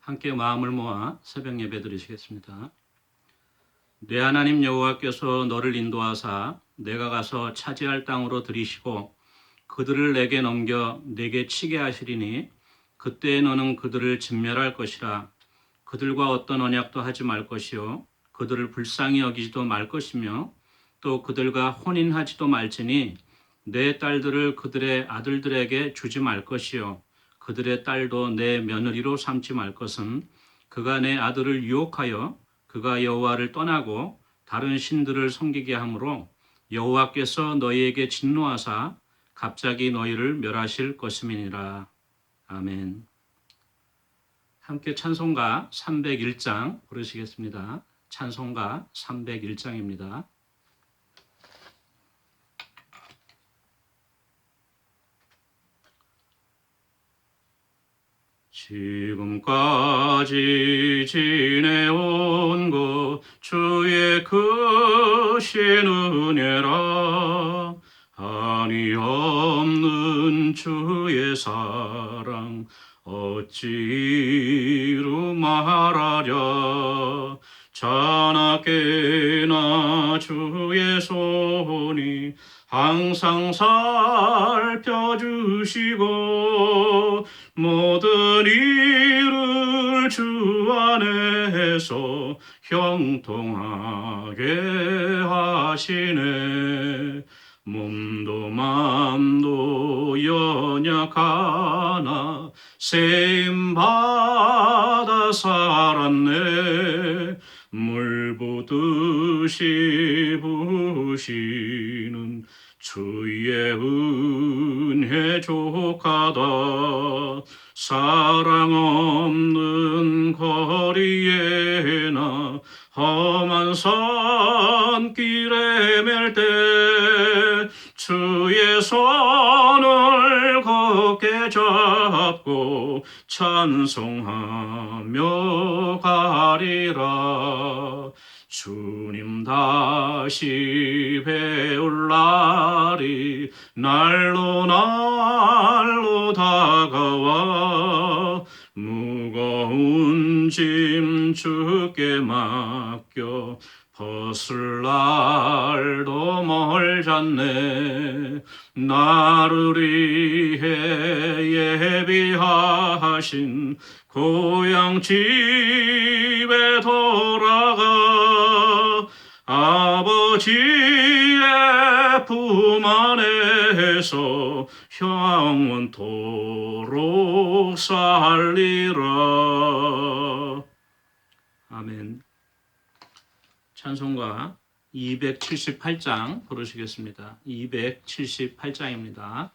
함께 마음을 모아 새벽 예배 드리시겠습니다. 내 하나님 여호와께서 너를 인도하사 내가 가서 차지할 땅으로 들이시고 그들을 내게 넘겨 내게 치게 하시리니 그때에 너는 그들을 진멸할 것이라. 그들과 어떤 언약도 하지 말 것이요 그들을 불쌍히 여기지도 말 것이며 또 그들과 혼인하지도 말지니 내 딸들을 그들의 아들들에게 주지 말 것이요 그들의 딸도 내 며느리로 삼지 말 것은 그가 내 아들을 유혹하여 그가 여호와를 떠나고 다른 신들을 섬기게 하므로 여호와께서 너희에게 진노하사 갑자기 너희를 멸하실 것임이니라. 아멘. 함께 찬송가 301장 부르시겠습니다. 찬송가 301장입니다. 지금까지 지내온 것 주의 크신 은혜라. 한이 없는 주의 사랑 어찌 이루 말하랴. 자나깨나 주의 손이 항상 살펴주시고 모든 일을 주 안에서 형통하게 하시네. 몸도 맘도 연약하나 세임받아 살았네. 물 부듯이 부으시는 주의 은혜 족하다. 사랑 없는 거리에나 험한 산길에 맬 때 주의 손을 굳게 잡고 찬송하며 가리라. 주님 다시 배울 날이 날로 날로 다가와 무거운 짐 주께 맡겨 벗을 날도 멀잖네. 나를 위해 예비하신 고향 집에 돌아가 아버지의 품 안에서 영원토록 살리라. 아멘. 찬송가 278장 부르시겠습니다. 278장입니다.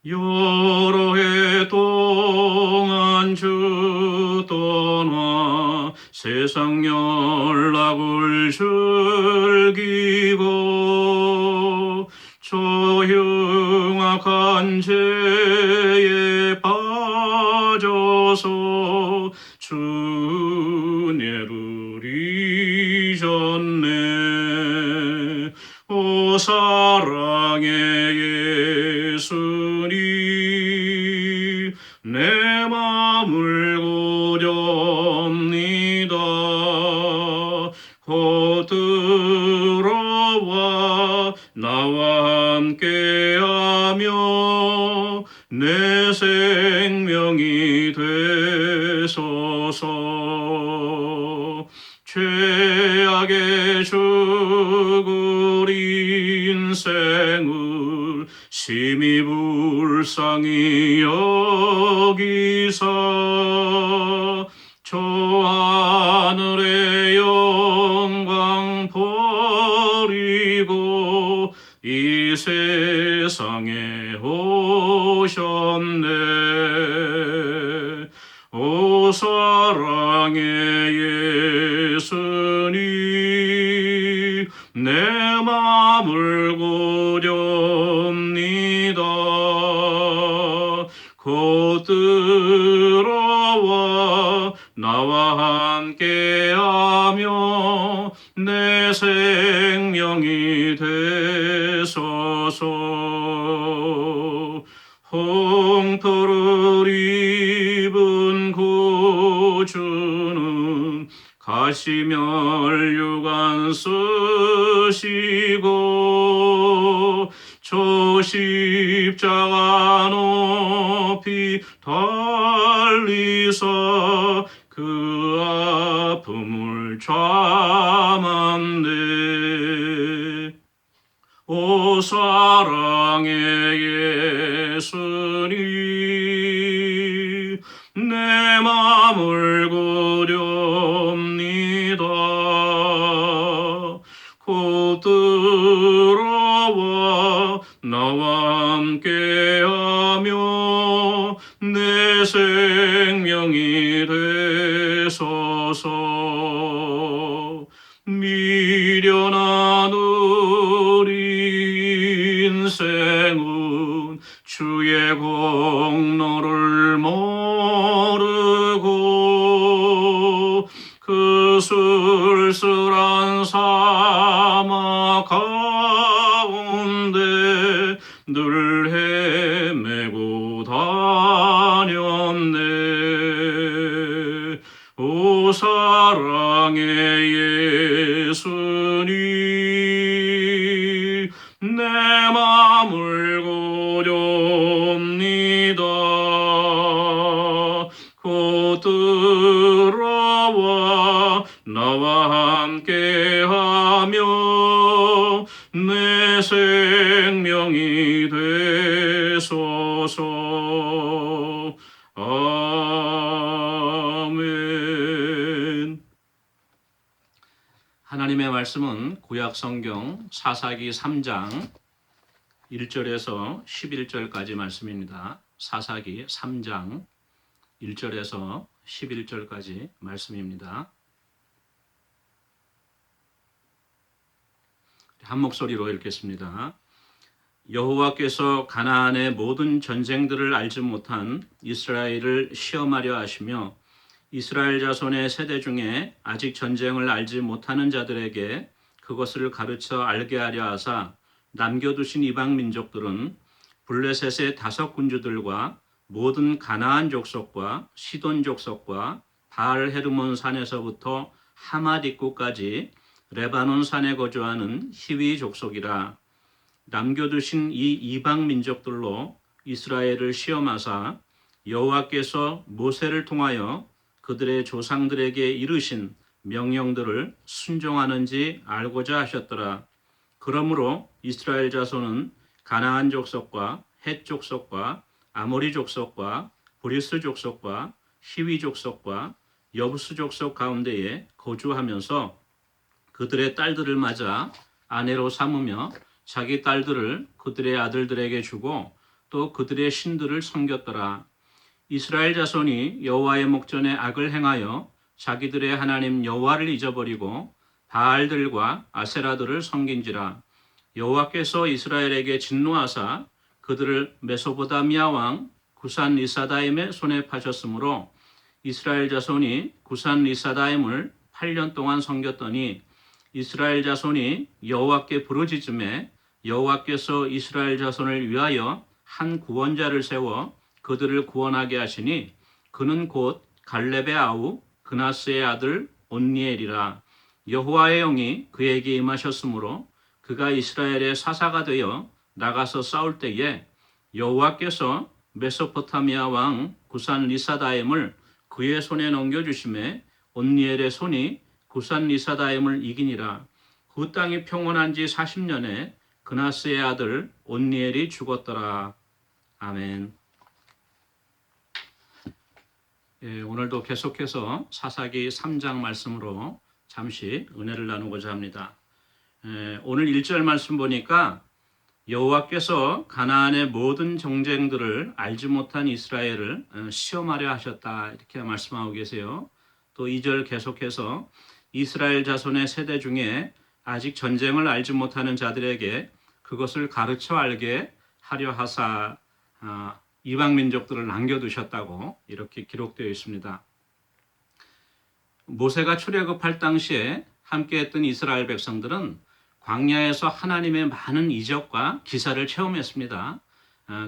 여러 해 동안 주 떠나 세상 연락을 즐기고 저 흉악한 죄에 빠져서 주 은혜를 잊었네. 오 사랑의 예수님 내 맘을 고렵니다. 곧 들어와 나와 함께하며 내 생명이 되소서. 죄악의 죽을 인생을 심히 불쌍히 여기사 저 하늘의 영광 버리고 이 세상에 오셨네. 오 사랑의 예수님 내 맘을 고렵니다. 곧 들어와 나와 함께하며 내 생명이 되소서. 홍토를 입은 구주는 가시멸 유관 쓰시고 저 십자가 높이 달리사 그 아픔을 참았네. 오 사랑의 예수님, 내 맘을 구렵니다. 곧 들어와 나와 함께하며 내 생명이 되소서. 미련한 우리 인생은 주의 공로를 모르고 그 쓸쓸한 사막 가운데 늘 헤매고 다녔네. 오 사랑의 예수님, 내 맘을 구렵니다. 곧 들어와 나와 함께하며 내 생명이 되소서. 아멘. 하나님의 말씀은 구약 성경 사사기 3장 1절에서 11절까지 말씀입니다. 사사기 3장 1절에서 11절까지 말씀입니다. 한 목소리로 읽겠습니다. 여호와께서 가나안의 모든 전쟁들을 알지 못한 이스라엘을 시험하려 하시며 이스라엘 자손의 세대 중에 아직 전쟁을 알지 못하는 자들에게 그것을 가르쳐 알게 하려 하사 남겨두신 이방 민족들은 블레셋의 5 군주들과 모든 가나안 족속과 시돈 족속과 바알 헤르몬 산에서부터 하맛 입구까지 레바논 산에 거주하는 히위 족속이라. 남겨두신 이 이방 민족들로 이스라엘을 시험하사 여호와께서 모세를 통하여 그들의 조상들에게 이르신 명령들을 순종하는지 알고자 하셨더라. 그러므로 이스라엘 자손은 가나안 족속과 헷 족속과 아모리 족속과 브리스 족속과 히위 족속과 여부스 족속 가운데에 거주하면서 그들의 딸들을 맞아 아내로 삼으며 자기 딸들을 그들의 아들들에게 주고 또 그들의 신들을 섬겼더라. 이스라엘 자손이 여호와의 목전에 악을 행하여 자기들의 하나님 여호와를 잊어버리고 바알들과 아세라들을 섬긴지라. 여호와께서 이스라엘에게 진노하사 그들을 메소보다미아 왕 구산 리사다임의 손에 파셨으므로 이스라엘 자손이 구산 리사다임을 8년 동안 섬겼더니 이스라엘 자손이 여호와께 부르짖음에 여호와께서 이스라엘 자손을 위하여 한 구원자를 세워 그들을 구원하게 하시니 그는 곧 갈렙의 아우 그나스의 아들 온니엘이라. 여호와의 영이 그에게 임하셨으므로 그가 이스라엘의 사사가 되어 나가서 싸울 때에 여호와께서 메소포타미아 왕 구산 리사다임을 그의 손에 넘겨주심에 온니엘의 손이 구산 리사다임을 이기니라. 그 땅이 평온한 지 40년에 그나스의 아들 온니엘이 죽었더라. 아멘. 오늘도 계속해서 사사기 3장 말씀으로 잠시 은혜를 나누고자 합니다. 오늘 1절 말씀 보니까 여호와께서 가나안의 모든 정쟁들을 알지 못한 이스라엘을 시험하려 하셨다 이렇게 말씀하고 계세요. 또 2절 계속해서 이스라엘 자손의 세대 중에 아직 전쟁을 알지 못하는 자들에게 그것을 가르쳐 알게 하려 하사 이방 민족들을 남겨두셨다고 이렇게 기록되어 있습니다. 모세가 출애굽할 당시에 함께했던 이스라엘 백성들은 광야에서 하나님의 많은 이적과 기사를 체험했습니다.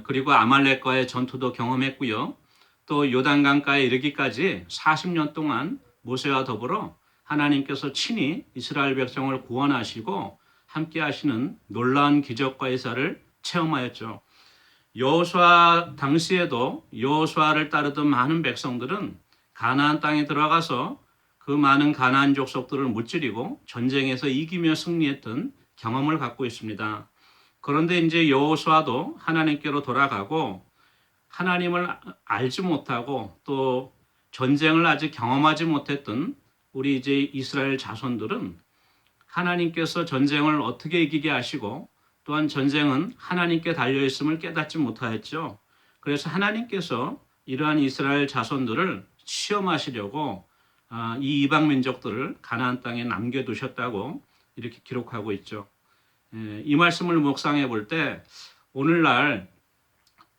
그리고 아말렉과의 전투도 경험했고요. 또 요단강가에 이르기까지 40년 동안 모세와 더불어 하나님께서 친히 이스라엘 백성을 구원하시고 함께 하시는 놀라운 기적과 기사를 체험하였죠. 여호수아 당시에도 여호수아를 따르던 많은 백성들은 가나안 땅에 들어가서 그 많은 가나안 족속들을 무찌르고 전쟁에서 이기며 승리했던 경험을 갖고 있습니다. 그런데 이제 여호수아도 하나님께로 돌아가고 하나님을 알지 못하고 또 전쟁을 아직 경험하지 못했던 우리 이제 이스라엘 자손들은 하나님께서 전쟁을 어떻게 이기게 하시고 또한 전쟁은 하나님께 달려있음을 깨닫지 못하였죠. 그래서 하나님께서 이러한 이스라엘 자손들을 시험하시려고 이 이방 민족들을 가나안 땅에 남겨두셨다고 이렇게 기록하고 있죠. 이 말씀을 묵상해 볼 때 오늘날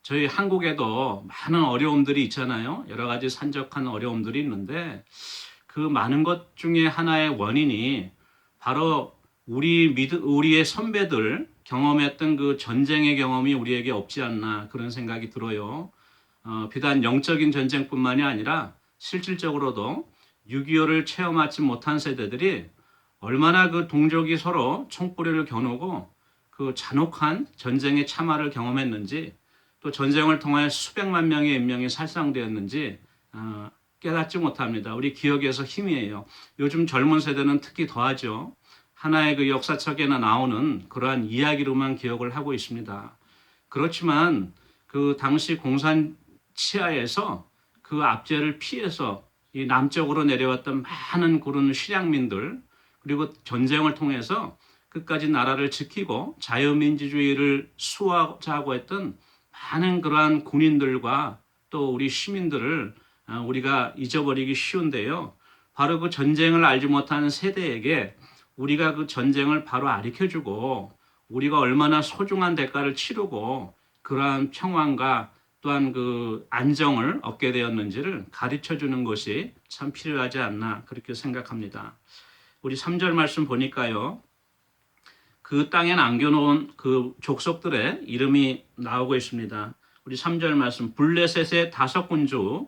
저희 한국에도 많은 어려움들이 있잖아요. 여러 가지 산적한 어려움들이 있는데 그 많은 것 중에 하나의 원인이 바로 우리의 선배들 경험했던 그 전쟁의 경험이 우리에게 없지 않나 그런 생각이 들어요. 비단 영적인 전쟁뿐만이 아니라 실질적으로도 6.25를 체험하지 못한 세대들이 얼마나 그 동족이 서로 총구리를 겨누고 그 잔혹한 전쟁의 참화를 경험했는지 또 전쟁을 통하여 수백만 명의 인명이 살상되었는지 깨닫지 못합니다. 우리 기억에서 희미해요. 요즘 젊은 세대는 특히 더하죠. 하나의 그 역사책에나 나오는 그러한 이야기로만 기억을 하고 있습니다. 그렇지만 그 당시 공산 치하에서 그 압제를 피해서 이 남쪽으로 내려왔던 많은 그런 실향민들 그리고 전쟁을 통해서 끝까지 나라를 지키고 자유민주주의를 수호하자고 했던 많은 그러한 군인들과 또 우리 시민들을 우리가 잊어버리기 쉬운데요. 바로 그 전쟁을 알지 못하는 세대에게 우리가 그 전쟁을 바로 가르쳐주고 우리가 얼마나 소중한 대가를 치르고 그러한 평안과 또한 그 안정을 얻게 되었는지를 가르쳐주는 것이 참 필요하지 않나 그렇게 생각합니다. 우리 3절 말씀 보니까요. 그 땅에 남겨놓은 그 족속들의 이름이 나오고 있습니다. 우리 3절 말씀 블레셋의 5군주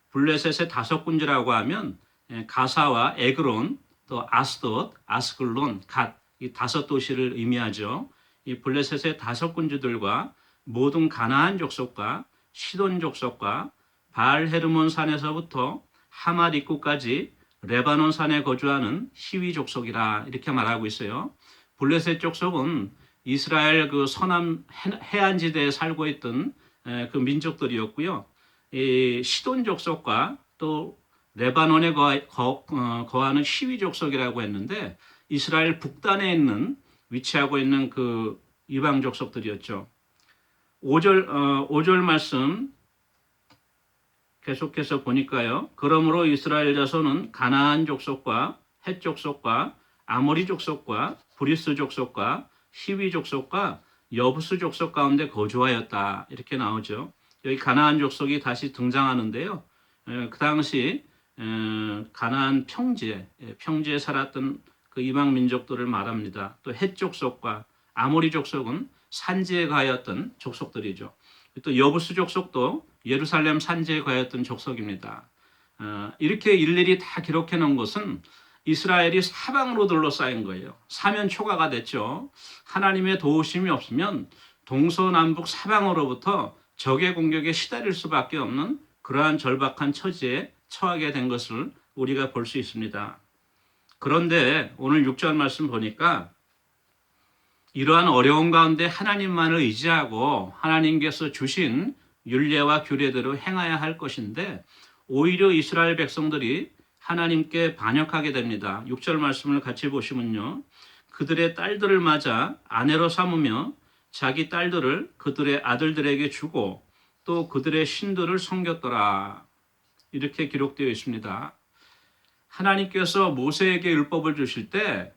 블레셋의 5군주라고 하면 가사와 에그론 또 아스돗, 아스글론, 갓 이 5도시를 의미하죠. 이 블레셋의 5군주들과 모든 가나안 족속과 시돈 족속과 바알 헤르몬 산에서부터 하맛 입구까지 레바논 산에 거주하는 히위 족속이라 이렇게 말하고 있어요. 블레셋 족속은 이스라엘 그 서남 해안지대에 살고 있던 그 민족들이었고요. 이 시돈 족속과 또 레바논에 거하는 히위 족속이라고 했는데 이스라엘 북단에 위치하고 있는 그 이방 족속들이었죠. 5절 말씀 계속해서 보니까요. 그러므로 이스라엘 자손은 가나안 족속과 헷 족속과 아모리 족속과 브리스 족속과 히위 족속과 여부스 족속 가운데 거주하였다. 이렇게 나오죠. 여기 가나안 족속이 다시 등장하는데요. 그 당시 가나안 평지에 살았던 그 이방 민족들을 말합니다. 또 헷 족속과 아모리 족속은 산지에 가였던 족속들이죠. 또 여부스 족속도 예루살렘 산지에 가였던 족속입니다. 이렇게 일일이 다 기록해 놓은 것은 이스라엘이 사방으로 둘러싸인 거예요. 사면 초가가 됐죠. 하나님의 도우심이 없으면 동서남북 사방으로부터 적의 공격에 시달릴 수밖에 없는 그러한 절박한 처지에 처하게 된 것을 우리가 볼 수 있습니다. 그런데 오늘 6절 말씀 보니까 이러한 어려운 가운데 하나님만을 의지하고 하나님께서 주신 율례와 규례대로 행해야 할 것인데 오히려 이스라엘 백성들이 하나님께 반역하게 됩니다. 6절 말씀을 같이 보시면요. 그들의 딸들을 맞아 아내로 삼으며 자기 딸들을 그들의 아들들에게 주고 또 그들의 신들을 섬겼더라. 이렇게 기록되어 있습니다. 하나님께서 모세에게 율법을 주실 때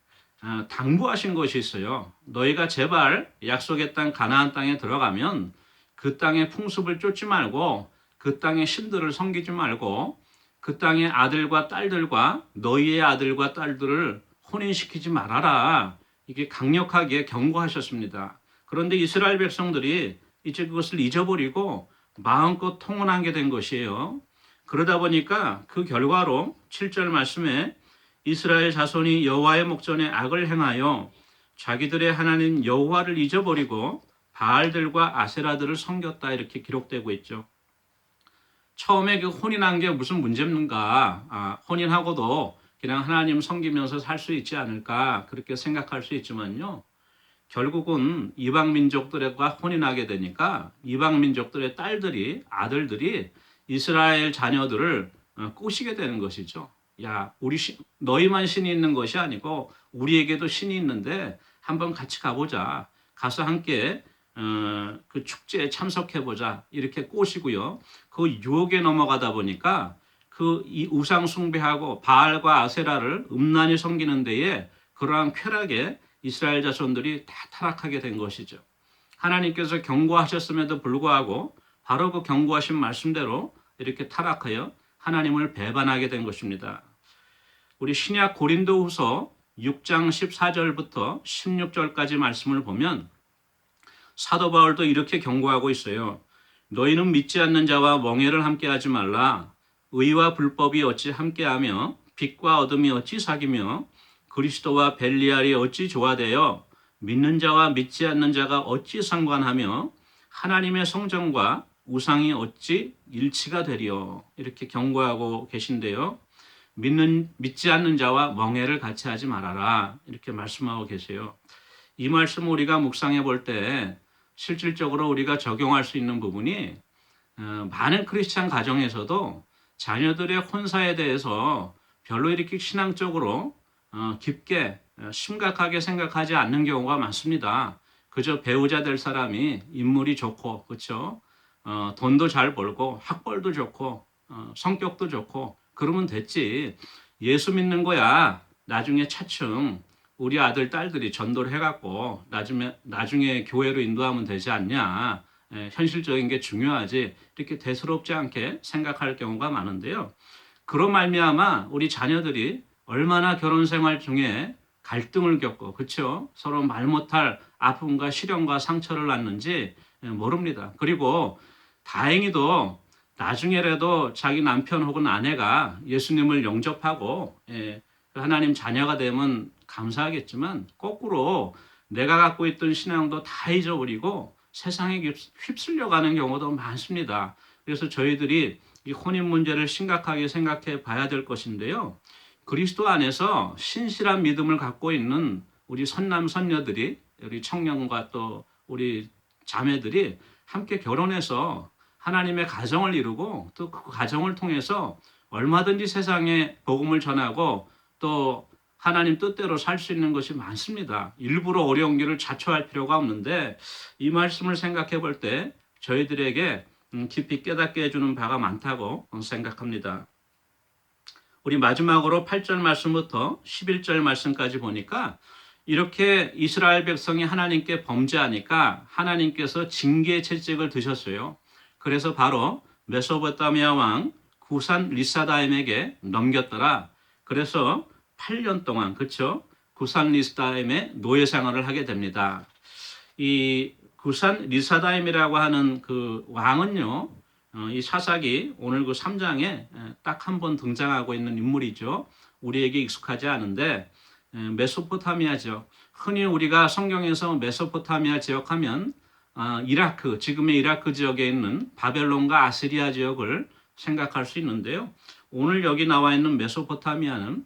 당부하신 것이 있어요. 너희가 제발 약속의 땅 가나안 땅에 들어가면 그 땅의 풍습을 쫓지 말고 그 땅의 신들을 섬기지 말고 그 땅의 아들과 딸들과 너희의 아들과 딸들을 혼인시키지 말아라. 이게 강력하게 경고하셨습니다. 그런데 이스라엘 백성들이 이제 그것을 잊어버리고 마음껏 통혼하게 된 것이에요. 그러다 보니까 그 결과로 7절 말씀에 이스라엘 자손이 여호와의 목전에 악을 행하여 자기들의 하나님 여호와를 잊어버리고 바알들과 아세라들을 섬겼다 이렇게 기록되고 있죠. 처음에 그 혼인한 게 무슨 문제인가? 혼인하고도 그냥 하나님 섬기면서 살 수 있지 않을까? 그렇게 생각할 수 있지만요. 결국은 이방 민족들과 혼인하게 되니까 이방 민족들의 딸들이 아들들이 이스라엘 자녀들을 꼬시게 되는 것이죠. 야, 너희만 신이 있는 것이 아니고 우리에게도 신이 있는데 한번 같이 가보자. 가서 함께 그 축제에 참석해보자. 이렇게 꼬시고요. 그 유혹에 넘어가다 보니까 이 우상 숭배하고 바알과 아세라를 음란히 섬기는 데에 그러한 쾌락에 이스라엘 자손들이 다 타락하게 된 것이죠. 하나님께서 경고하셨음에도 불구하고 바로 그 경고하신 말씀대로 이렇게 타락하여 하나님을 배반하게 된 것입니다. 우리 신약 고린도후서 6장 14절부터 16절까지 말씀을 보면 사도 바울도 이렇게 경고하고 있어요. 너희는 믿지 않는 자와 멍해를 함께하지 말라. 의와 불법이 어찌 함께하며 빛과 어둠이 어찌 사귀며 그리스도와 벨리알이 어찌 조화되어 믿는 자와 믿지 않는 자가 어찌 상관하며 하나님의 성전과 우상이 어찌 일치가 되리요. 이렇게 경고하고 계신데요. 믿지 않는 자와 멍해를 같이 하지 말아라. 이렇게 말씀하고 계세요. 이 말씀을 우리가 묵상해 볼 때 실질적으로 우리가 적용할 수 있는 부분이 많은 크리스찬 가정에서도 자녀들의 혼사에 대해서 별로 이렇게 신앙적으로 깊게 심각하게 생각하지 않는 경우가 많습니다. 그저 배우자 될 사람이 인물이 좋고 그렇죠? 돈도 잘 벌고 학벌도 좋고 성격도 좋고 그러면 됐지. 예수 믿는 거야. 나중에 차츰 우리 아들 딸들이 전도를 해갖고 나중에 교회로 인도하면 되지 않냐. 현실적인 게 중요하지. 이렇게 대수롭지 않게 생각할 경우가 많은데요. 그런 말미암아 우리 자녀들이 얼마나 결혼 생활 중에 갈등을 겪고 그렇죠? 서로 말 못할 아픔과 시련과 상처를 낳는지 모릅니다. 그리고 다행히도 나중에라도 자기 남편 혹은 아내가 예수님을 영접하고 하나님 자녀가 되면 감사하겠지만 거꾸로 내가 갖고 있던 신앙도 다 잊어버리고 세상에 휩쓸려가는 경우도 많습니다. 그래서 저희들이 이 혼인 문제를 심각하게 생각해 봐야 될 것인데요. 그리스도 안에서 신실한 믿음을 갖고 있는 우리 선남 선녀들이 우리 청년과 또 우리 자매들이 함께 결혼해서 하나님의 가정을 이루고 또 그 가정을 통해서 얼마든지 세상에 복음을 전하고 또 하나님 뜻대로 살 수 있는 것이 많습니다. 일부러 어려운 길을 자초할 필요가 없는데 이 말씀을 생각해 볼 때 저희들에게 깊이 깨닫게 해주는 바가 많다고 생각합니다. 우리 마지막으로 8절 말씀부터 11절 말씀까지 보니까 이렇게 이스라엘 백성이 하나님께 범죄하니까 하나님께서 징계 채찍을 드셨어요. 그래서 바로 메소포타미아 왕 구산 리사다임에게 넘겼더라. 그래서 8년 동안 그렇죠? 구산 리사다임의 노예 생활을 하게 됩니다. 이 구산 리사다임이라고 하는 그 왕은요. 이 사사기 오늘 그 3장에 딱 한 번 등장하고 있는 인물이죠. 우리에게 익숙하지 않은데 메소포타미아죠. 흔히 우리가 성경에서 메소포타미아 지역하면 이라크, 지금의 이라크 지역에 있는 바벨론과 아시리아 지역을 생각할 수 있는데요. 오늘 여기 나와 있는 메소포타미아는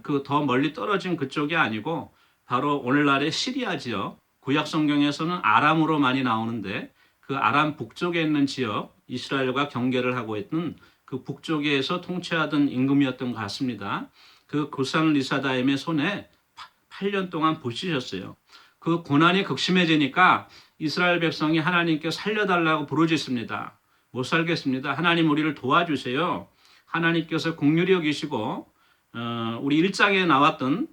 그 더 멀리 떨어진 그쪽이 아니고 바로 오늘날의 시리아 지역, 구약 성경에서는 아람으로 많이 나오는데 그 아람 북쪽에 있는 지역, 이스라엘과 경계를 하고 있던 그 북쪽에서 통치하던 임금이었던 것 같습니다. 그 구산 리사다임의 손에 8년 동안 부치셨어요. 그 고난이 극심해지니까 이스라엘 백성이 하나님께 살려달라고 부르짖습니다. 못 살겠습니다. 하나님 우리를 도와주세요. 하나님께서 긍휼히 여기시고 우리 1장에 나왔던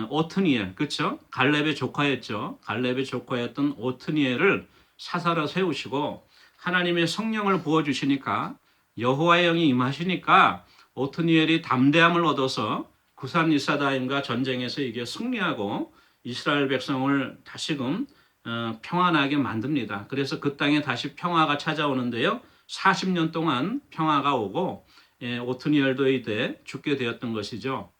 오트니엘, 그렇죠? 갈렙의 조카였죠. 갈렙의 조카였던 오트니엘을 사사로 세우시고 하나님의 성령을 부어주시니까 여호와의 영이 임하시니까 오트니엘이 담대함을 얻어서 구산 리사다임과 전쟁에서 이겨 승리하고 이스라엘 백성을 다시금 평안하게 만듭니다. 그래서 그 땅에 다시 평화가 찾아오는데요. 40년 동안 평화가 오고 오트니엘도 이때 죽게 되었던 것이죠.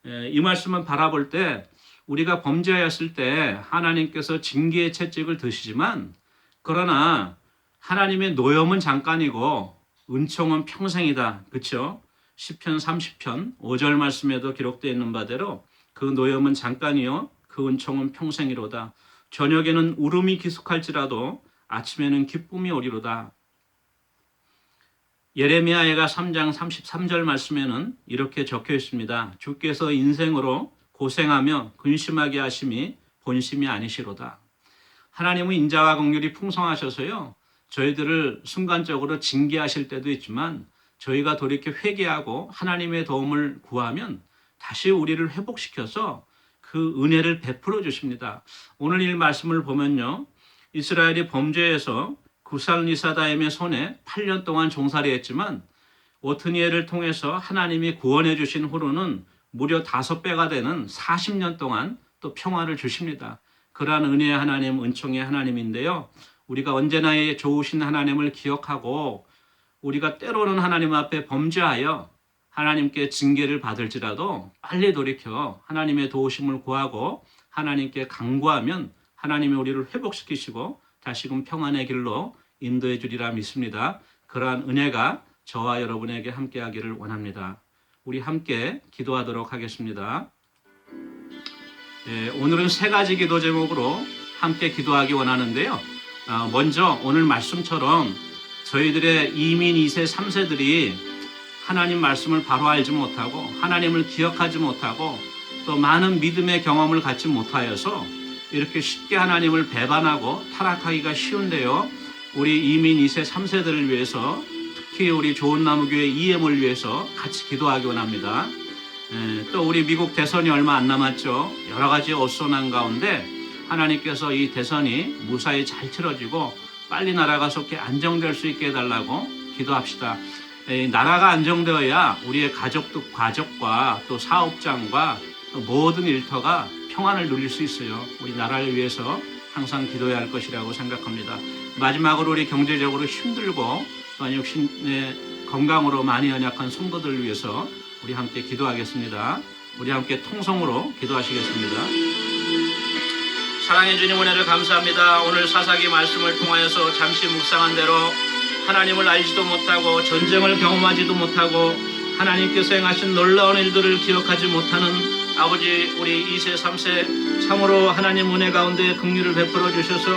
이 말씀을 바라볼 때 우리가 범죄하였을 때 하나님께서 징계의 채찍을 드시지만 그러나 하나님의 노염은 잠깐이고 은총은 평생이다. 그렇죠? 시편 30편 5절 말씀에도 기록되어 있는 바대로 그 노염은 잠깐이요 그 은총은 평생이로다. 저녁에는 울음이 기숙할지라도 아침에는 기쁨이 오리로다. 예레미야가 3장 33절 말씀에는 이렇게 적혀 있습니다. 주께서 인생으로 고생하며 근심하게 하심이 본심이 아니시로다. 하나님은 인자와 긍휼이 풍성하셔서요. 저희들을 순간적으로 징계하실 때도 있지만 저희가 돌이켜 회개하고 하나님의 도움을 구하면 다시 우리를 회복시켜서 그 은혜를 베풀어 주십니다. 오늘 이 말씀을 보면요. 이스라엘이 범죄해서 구산 리사다임의 손에 8년 동안 종살이 했지만 오트니엘을 통해서 하나님이 구원해 주신 후로는 무려 5배가 되는 40년 동안 또 평화를 주십니다. 그러한 은혜의 하나님, 은총의 하나님인데요. 우리가 언제나 좋으신 하나님을 기억하고 우리가 때로는 하나님 앞에 범죄하여 하나님께 징계를 받을지라도 빨리 돌이켜 하나님의 도우심을 구하고 하나님께 간구하면 하나님이 우리를 회복시키시고 다시금 평안의 길로 인도해 주리라 믿습니다. 그러한 은혜가 저와 여러분에게 함께하기를 원합니다. 우리 함께 기도하도록 하겠습니다. 오늘은 3가지 기도 제목으로 함께 기도하기 원하는데요. 먼저 오늘 말씀처럼 저희들의 이민 2세, 3세들이 하나님 말씀을 바로 알지 못하고 하나님을 기억하지 못하고 또 많은 믿음의 경험을 갖지 못하여서 이렇게 쉽게 하나님을 배반하고 타락하기가 쉬운데요. 우리 이민 2세, 3세들을 위해서 특히 우리 좋은나무교회 EM을 위해서 같이 기도하기 원합니다. 또 우리 미국 대선이 얼마 안 남았죠. 여러 가지 어수선한 가운데 하나님께서 이 대선이 무사히 잘 치러지고 빨리 나라가 속히 안정될 수 있게 해달라고 기도합시다. 나라가 안정되어야 우리의 가족과 또 사업장과 또 모든 일터가 평안을 누릴 수 있어요. 우리 나라를 위해서 항상 기도해야 할 것이라고 생각합니다. 마지막으로 우리 경제적으로 힘들고 또 육신의 건강으로 많이 연약한 성도들을 위해서 우리 함께 기도하겠습니다. 우리 함께 통성으로 기도하시겠습니다. 사랑해 주님 은혜를 감사합니다. 오늘 사사기 말씀을 통하여서 잠시 묵상한 대로 하나님을 알지도 못하고 전쟁을 경험하지도 못하고 하나님께서 행하신 놀라운 일들을 기억하지 못하는 아버지 우리 2세 3세 참으로 하나님 은혜 가운데 긍휼을 베풀어 주셔서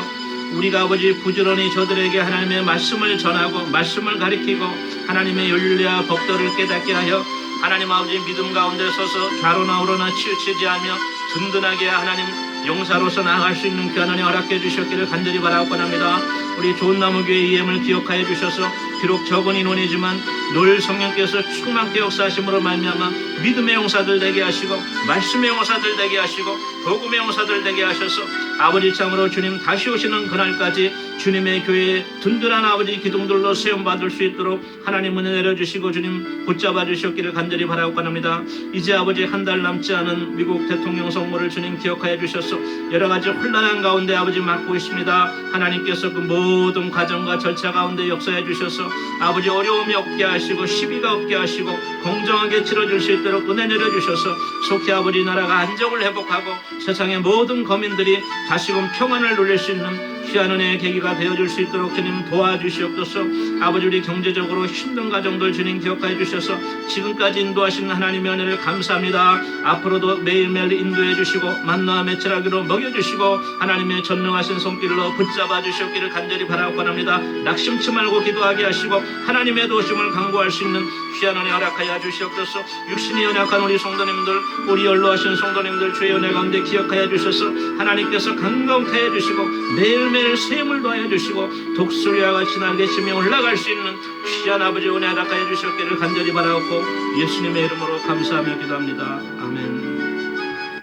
우리가 아버지 부지런히 저들에게 하나님의 말씀을 전하고 말씀을 가리키고 하나님의 윤리와 법도를 깨닫게 하여 하나님 아버지 믿음 가운데 서서 좌로나 우로나 치우치지 않으며 든든하게 하나님 용사로서 나아갈 수 있는 귀한 은혜 허락해 주셨기를 간절히 바라옵건합니다. 우리 좋은나무교회 EM을 기억하여 주셔서 비록 적은 인원이지만 늘 성령께서 충만케 역사하심으로 말미암아 믿음의 용사들 되게 하시고 말씀의 용사들 되게 하시고 복음의 용사들 되게 하셔서 아버지 참으로 주님 다시 오시는 그날까지 주님의 교회에 든든한 아버지 기둥들로 세움받을 수 있도록 하나님 은혜 내려주시고 주님 붙잡아 주셨기를 간절히 바라옵건합니다. 이제 아버지 한 달 남지 않은 미국 대통령 선거를 주님 기억하여 주셔서 여러 가지 혼란한 가운데 아버지 맡고 있습니다. 하나님께서 그 모든 과정과 절차 가운데 역사해 주셔서 아버지 어려움이 없게 하시고 시비가 없게 하시고 공정하게 치러질 수 있도록 은혜 내려주셔서 속히 아버지 나라가 안정을 회복하고 세상의 모든 거민들이 다시금 평안을 누릴 수 있는 귀한 은혜의 계기가 되어줄 수 있도록 주님 도와주시옵소서. 아버지 우리 경제적으로 힘든 가정들 주님 기억하여 주셔서 지금까지 인도하시는 하나님의 은혜를 감사합니다. 앞으로도 매일매일 인도해 주시고 만나와 매출하기로 먹여주시고 하나님의 전능하신 손길로 붙잡아 주시옵기를 간절히 바라옵건합니다. 낙심치 말고 기도하게 하시고 하나님의 도우심을 간구할 수 있는 귀한 은혜 허락하여 주시옵소서. 육신이 연약한 우리 성도님들 우리 연로하신 성도님들 주의 은혜 가운데 기억하여 주셔서 하나님께서 강건케 해주시고 매일매일 샘을 더하여 주시고 독수리와 같이 날개치며 올라갈 수 있는 귀한 아버지 은혜 허락하여 주셨기를 간절히 바라옵고 예수님의 이름으로 감사하며 기도합니다. 아멘.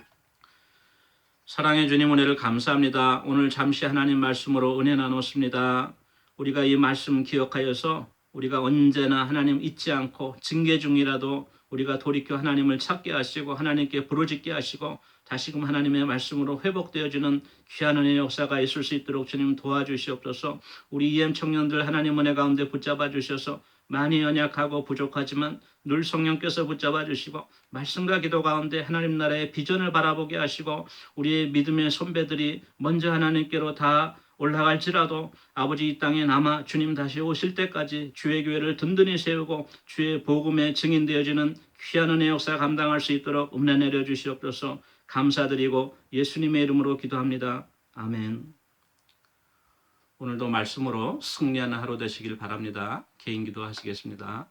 사랑해 주님 은혜를 감사합니다. 오늘 잠시 하나님 말씀으로 은혜 나눴습니다. 우리가 이 말씀 기억하여서 우리가 언제나 하나님 잊지 않고 징계 중이라도 우리가 돌이켜 하나님을 찾게 하시고 하나님께 부르짖게 하시고 다시금 하나님의 말씀으로 회복되어지는 귀한 은혜의 역사가 있을 수 있도록 주님 도와주시옵소서. 우리 EM 청년들 하나님 은혜 가운데 붙잡아 주셔서 많이 연약하고 부족하지만 늘 성령께서 붙잡아 주시고 말씀과 기도 가운데 하나님 나라의 비전을 바라보게 하시고 우리의 믿음의 선배들이 먼저 하나님께로 다 올라갈지라도 아버지 이 땅에 남아 주님 다시 오실 때까지 주의 교회를 든든히 세우고 주의 복음에 증인되어지는 귀한 은혜의 역사 감당할 수 있도록 은혜 내려 주시옵소서. 감사드리고 예수님의 이름으로 기도합니다. 아멘. 오늘도 말씀으로 승리하는 하루 되시길 바랍니다. 개인 기도 하시겠습니다.